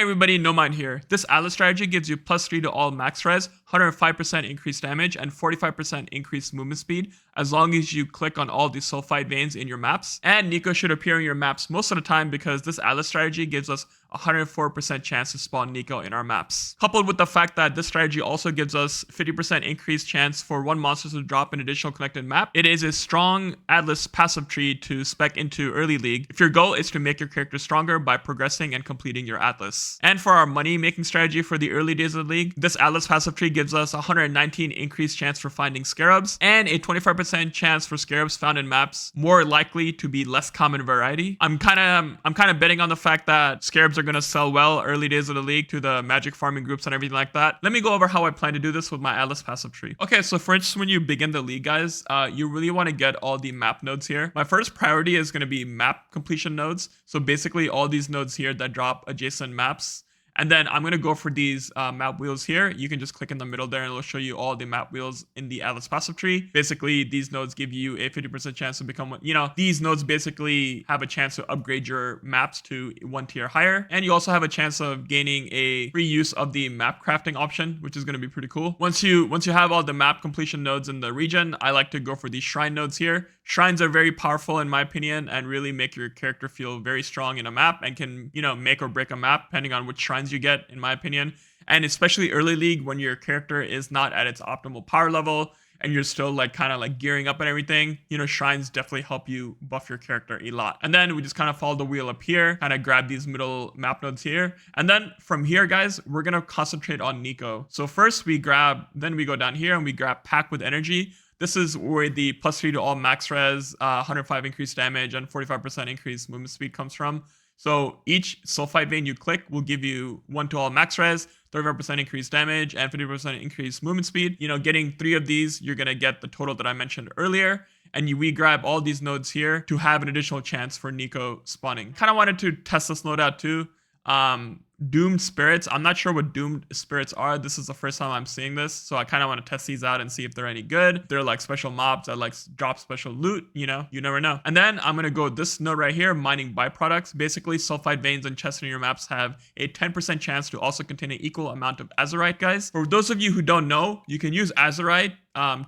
everybody, No Mind here. This Atlas strategy gives you +3 to all max res, 105% increased damage, and 45% increased movement speed as long as you click on all the sulfide veins in your maps. And Nico should appear in your maps most of the time because this Atlas strategy gives us 104% chance to spawn Nico in our maps. Coupled with the fact that this strategy also gives us 50% increased chance for one monster to drop an additional connected map, it is a strong Atlas passive tree to spec into early league if your goal is to make your character stronger by progressing and completing your Atlas. And for our money making strategy for the early days of the league, this Atlas passive tree gives us 119 increased chance for finding Scarabs and a 25% chance for Scarabs found in maps more likely to be less common variety. I'm kind of betting on the fact that Scarabs are going to sell well early days of the league to the magic farming groups and everything like that. Let me go over how I plan to do this with my Atlas passive tree. Okay, so for instance, when you begin the league, guys, you really want to get all the map nodes here. My first priority is going to be map completion nodes. So basically all these nodes here that drop adjacent maps. And then I'm going to go for these map wheels here. You can just click in the middle there and it'll show you all the map wheels in the Atlas passive tree. Basically, these nodes give you a 50% chance to become, these nodes basically have a chance to upgrade your maps to one tier higher. And you also have a chance of gaining a free use of the map crafting option, which is going to be pretty cool. Once you have all the map completion nodes in the region, I like to go for these shrine nodes here. Shrines are very powerful in my opinion and really make your character feel very strong in a map and can, make or break a map depending on which shrines you get, in my opinion. And especially early league when your character is not at its optimal power level and you're still kind of gearing up and everything, shrines definitely help you buff your character a lot. And then we just kind of follow the wheel up here, kind of grab these middle map nodes here. And then from here, guys, we're going to concentrate on Nico. So first we go down here and we grab Pack with Energy. This is where the +3 to all max res, 105 increased damage, and 45% increased movement speed comes from. So each sulfide vein you click will give you 1 to all max res, 35% increased damage, and 50% increased movement speed. Getting 3 of these, you're going to get the total that I mentioned earlier. And we grab all these nodes here to have an additional chance for Nico spawning. Kind of wanted to test this node out too. Doomed spirits. I'm not sure what doomed spirits are. This is the first time I'm seeing this, so I kind of want to test these out and see if they're any good. They're special mobs that drop special loot, you never know. And then I'm gonna go this node right here, mining byproducts. Basically, sulfide veins and chests in your maps have a 10% chance to also contain an equal amount of azurite, guys. For those of you who don't know, you can use azurite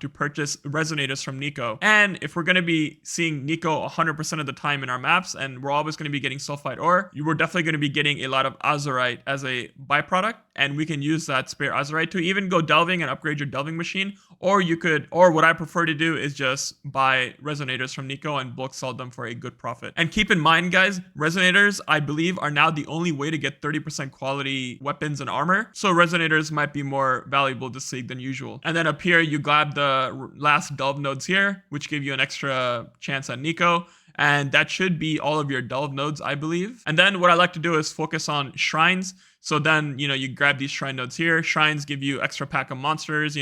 to purchase resonators from Nico. And if we're going to be seeing Nico 100% of the time in our maps, and we're always going to be getting sulfide ore, we're definitely going to be getting a lot of azurite as a byproduct. And we can use that spare azurite to even go delving and upgrade your delving machine. Or what I prefer to do is just buy resonators from Nico and bulk sell them for a good profit. And keep in mind, guys, resonators, I believe, are now the only way to get 30% quality weapons and armor. So resonators might be more valuable this league than usual. And then up here, you grab the last delve nodes here, which give you an extra chance at Nico. And that should be all of your delve nodes, I believe. And then what I like to do is focus on shrines. So then, you grab these shrine nodes here. Shrines give you extra pack of monsters,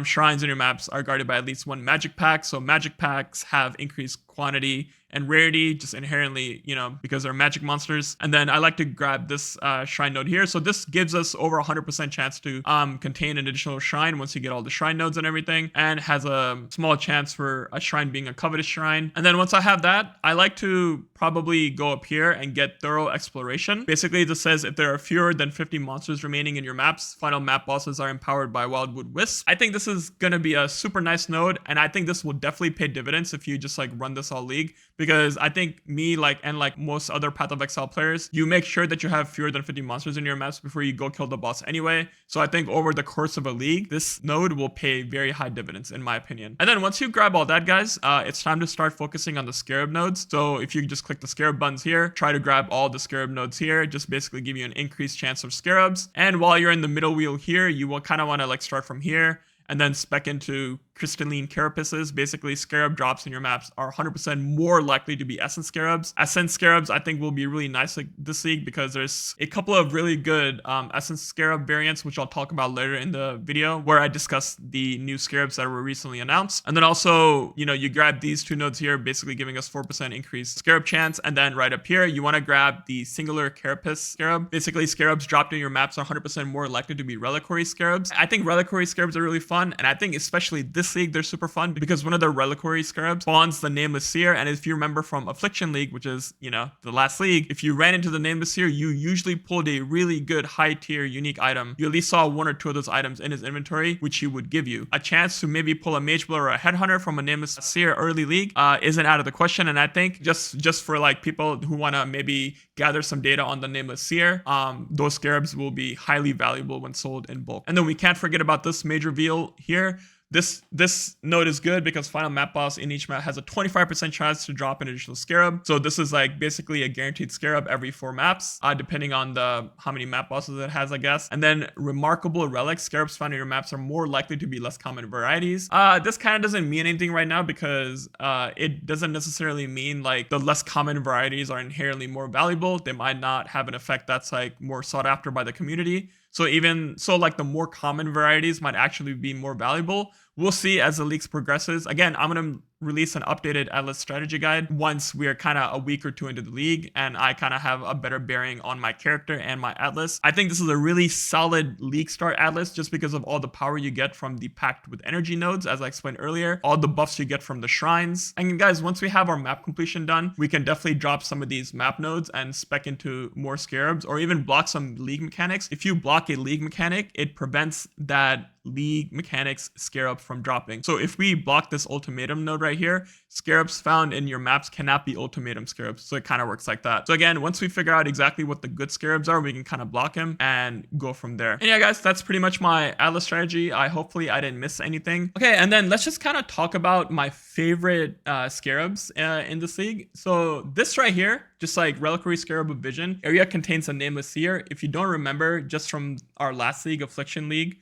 Shrines in your maps are guarded by at least 1 magic pack. So magic packs have increased quantity and rarity just inherently, because they're magic monsters. And then I like to grab this shrine node here. So this gives us over 100% chance to contain an additional shrine once you get all the shrine nodes and everything, and has a small chance for a shrine being a covetous shrine. And then once I have that, I like to probably go up here and get thorough exploration. Basically, this says if there are fewer than 50 monsters remaining in your maps, final map bosses are empowered by Wildwood Wisp. I think this is going to be a super nice node, and I think this will definitely pay dividends if you just run this all league. Because I think me, and most other pathofExile players, you make sure that you have fewer than 50 monsters in your maps before you go kill the boss anyway. So I think over the course of a league, this node will pay very high dividends, in my opinion. And then once you grab all that, guys, it's time to start focusing on the Scarab nodes. So if you just click the Scarab buttons here, try to grab all the Scarab nodes here, just basically give you an increased chance of Scarabs. And while you're in the middle wheel here, you will kind of want to start from here and then spec into crystalline carapaces. Basically, scarab drops in your maps are 100% more likely to be essence scarabs. Essence scarabs, I think, will be really nice this league because there's a couple of really good essence scarab variants, which I'll talk about later in the video, where I discuss the new scarabs that were recently announced. And then also, you grab these 2 nodes here, basically giving us 4% increased scarab chance. And then right up here, you want to grab the singular carapace scarab. Basically, scarabs dropped in your maps are 100% more likely to be reliquary scarabs. I think reliquary scarabs are really fun. fun. And I think especially this league, they're super fun because one of the reliquary scarabs spawns the Nameless Seer. And if you remember from Affliction League, which is, you know, the last league, if you ran into the Nameless Seer, you usually pulled a really good high tier unique item. You at least saw one or two of those items in his inventory, which he would give you. A chance to maybe pull a Mage Blower or a Headhunter from a Nameless Seer early league isn't out of the question. And I think just for like people who want to maybe gather some data on the Nameless Seer, those scarabs will be highly valuable when sold in bulk. And then we can't forget about this mage reveal here. This node is good because final map boss in each map has a 25% chance to drop an additional scarab. So this is like basically a guaranteed scarab every 4 maps, depending on how many map bosses it has, I guess. And then remarkable relics, scarabs found in your maps are more likely to be less common varieties. This kind of doesn't mean anything right now because it doesn't necessarily mean like the less common varieties are inherently more valuable. They might not have an effect that's like more sought after by the community. So like the more common varieties might actually be more valuable. We'll see as the leaks progresses. Again, I'm going to release an updated Atlas strategy guide once we're kind of a week or 2 into the league and I kind of have a better bearing on my character and my Atlas. I think this is a really solid league start Atlas just because of all the power you get from the Pact with Energy nodes, as I explained earlier, all the buffs you get from the shrines. And guys, once we have our map completion done, we can definitely drop some of these map nodes and spec into more scarabs or even block some league mechanics. If you block a league mechanic, it prevents that league mechanics scarab from dropping. So if we block this ultimatum node right here, scarabs found in your maps cannot be ultimatum scarabs. So it kind of works like that. So again, once we figure out exactly what the good scarabs are, we can kind of block him and go from there. And yeah, guys, that's pretty much my Atlas strategy. Hopefully I didn't miss anything. Okay, and then let's just kind of talk about my favorite scarabs in this league. So this right here, just like Reliquary Scarab of Vision, area contains a Nameless Seer. If you don't remember, just from our last league, Affliction League,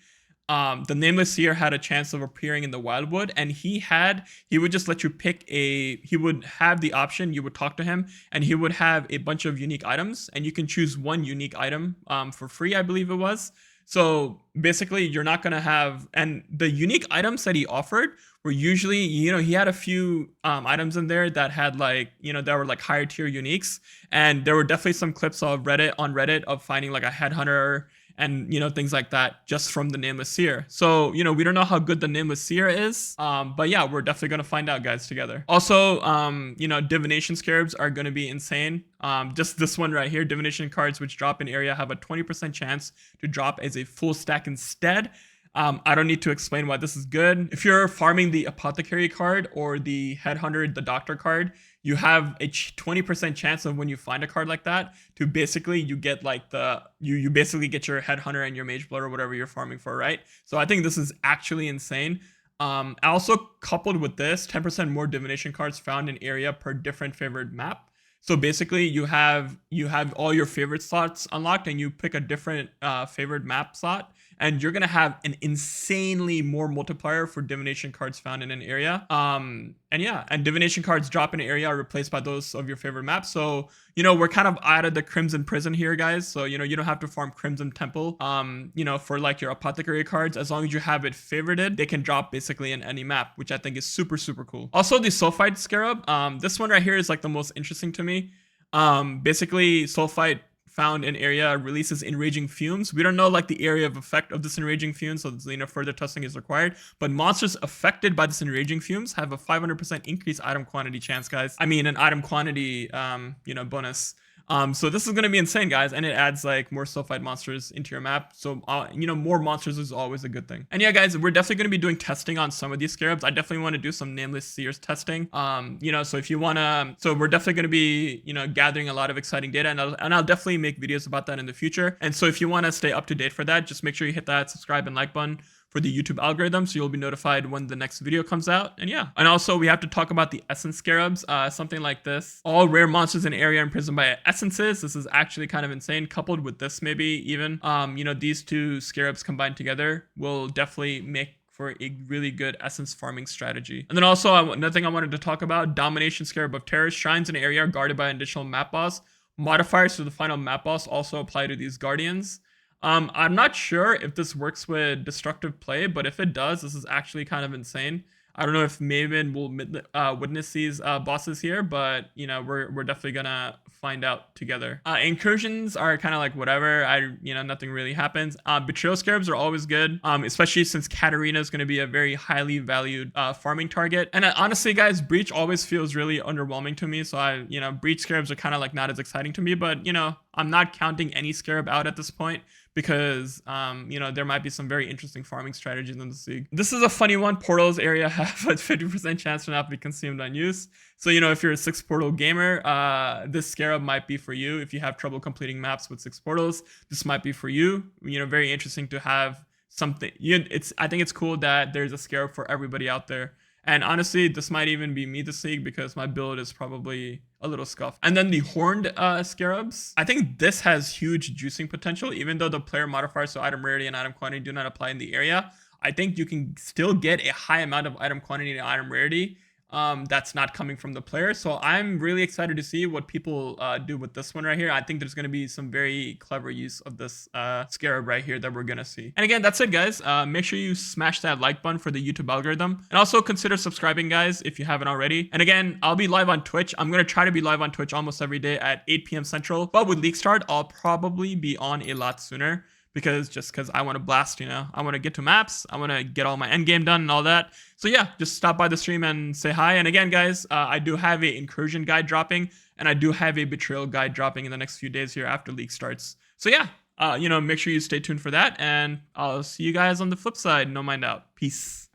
the Nameless Seer had a chance of appearing in the Wildwood, and he would just let you pick he would have the option, you would talk to him, and he would have a bunch of unique items, and you can choose one unique item for free, I believe it was. So basically, you're not going to have, and the unique items that he offered were usually, you know, he had a few items in there that had like, you know, that were like higher tier uniques, and there were definitely some clips on Reddit of finding like a headhunter and, you know, things like that just from the Nameless Seer. So, you know, we don't know how good the Nameless Seer is, but yeah, we're definitely going to find out, guys, together. Also, you know, divination scarabs are going to be insane. Just this one right here, divination cards which drop in area have a 20% chance to drop as a full stack instead. I don't need to explain why this is good. If you're farming the Apothecary card or the Headhunter, the Doctor card, you have a 20% chance of when you find a card like that to basically you get like you basically get your Headhunter and your Mage Blood or whatever you're farming for, right? So I think this is actually insane. Also coupled with this, 10% more divination cards found in area per different favored map. So basically you have all your favorite slots unlocked and you pick a different favored map slot, and you're gonna have an insanely more multiplier for divination cards found in an area. And yeah, and divination cards drop in an area are replaced by those of your favorite maps. So, you know, we're kind of out of the Crimson Prison here, guys. So, you know, you don't have to farm Crimson Temple, you know, for like your Apothecary cards. As long as you have it favorited, they can drop basically in any map, which I think is super, super cool. Also, the Sulfite Scarab, this one right here is like the most interesting to me. Basically, Sulfite found in area releases enraging fumes. We don't know like the area of effect of this enraging fume, so you know, further testing is required. But monsters affected by this enraging fumes have a 500% increased item quantity chance, guys. I mean, an item quantity, you know, bonus. So this is going to be insane, guys, and it adds like more sulfide monsters into your map. So, you know, more monsters is always a good thing. And yeah, guys, we're definitely going to be doing testing on some of these scarabs. I definitely want to do some Nameless Seers testing. You know, so if you want to, so we're definitely going to be, you know, gathering a lot of exciting data, and I'll definitely make videos about that in the future. And so if you want to stay up to date for that, just make sure you hit that subscribe and like button for the YouTube algorithm, so you'll be notified when the next video comes out. And yeah, and also we have to talk about the essence scarabs, something like this. All rare monsters in area imprisoned by essences. This is actually kind of insane. Coupled with this, maybe even, you know, these two scarabs combined together will definitely make for a really good essence farming strategy. And then also another thing I wanted to talk about, Domination Scarab of Terror. Shrines in an area are guarded by an additional map boss. Modifiers to the final map boss also apply to these guardians. I'm not sure if this works with destructive play, but if it does, this is actually kind of insane. I don't know if Maven will witness these bosses here, but you know, we're definitely gonna find out together. Incursions are kind of like whatever. Nothing really happens. Betrayal Scarabs are always good, especially since Katarina is going to be a very highly valued farming target. And honestly, guys, Breach always feels really underwhelming to me. So Breach Scarabs are kind of like not as exciting to me, but I'm not counting any Scarab out at this point because there might be some very interesting farming strategies in this league. This is a funny one. Portals area have a 50% chance to not be consumed on use. So if you're a 6 portal gamer, this Scarab might be for you. If you have trouble completing maps with 6 portals, this might be for you. Very interesting to have something. I think it's cool that there's a Scarab for everybody out there. And honestly, this might even be me this league because my build is probably a little scuffed. And then the Horned Scarabs. I think this has huge juicing potential, even though the player modifiers to item rarity and item quantity do not apply in the area. I think you can still get a high amount of item quantity and item rarity that's not coming from the player. So I'm really excited to see what people do with this one right here. I think there's going to be some very clever use of this Scarab right here that we're going to see. And again, that's it, guys. Make sure you smash that like button for the YouTube algorithm. And also consider subscribing, guys, if you haven't already. And again, I'll be live on Twitch. I'm going to try to be live on Twitch almost every day at 8 p.m. Central. But with leaguestart, I'll probably be on a lot sooner. Because I want to blast, I want to get to maps, I want to get all my end game done and all that. So yeah, just stop by the stream and say hi. And again, guys, I do have a incursion guide dropping, and I do have a betrayal guide dropping in the next few days here after league starts. So yeah, make sure you stay tuned for that, and I'll see you guys on the flip side. No mind out. Peace.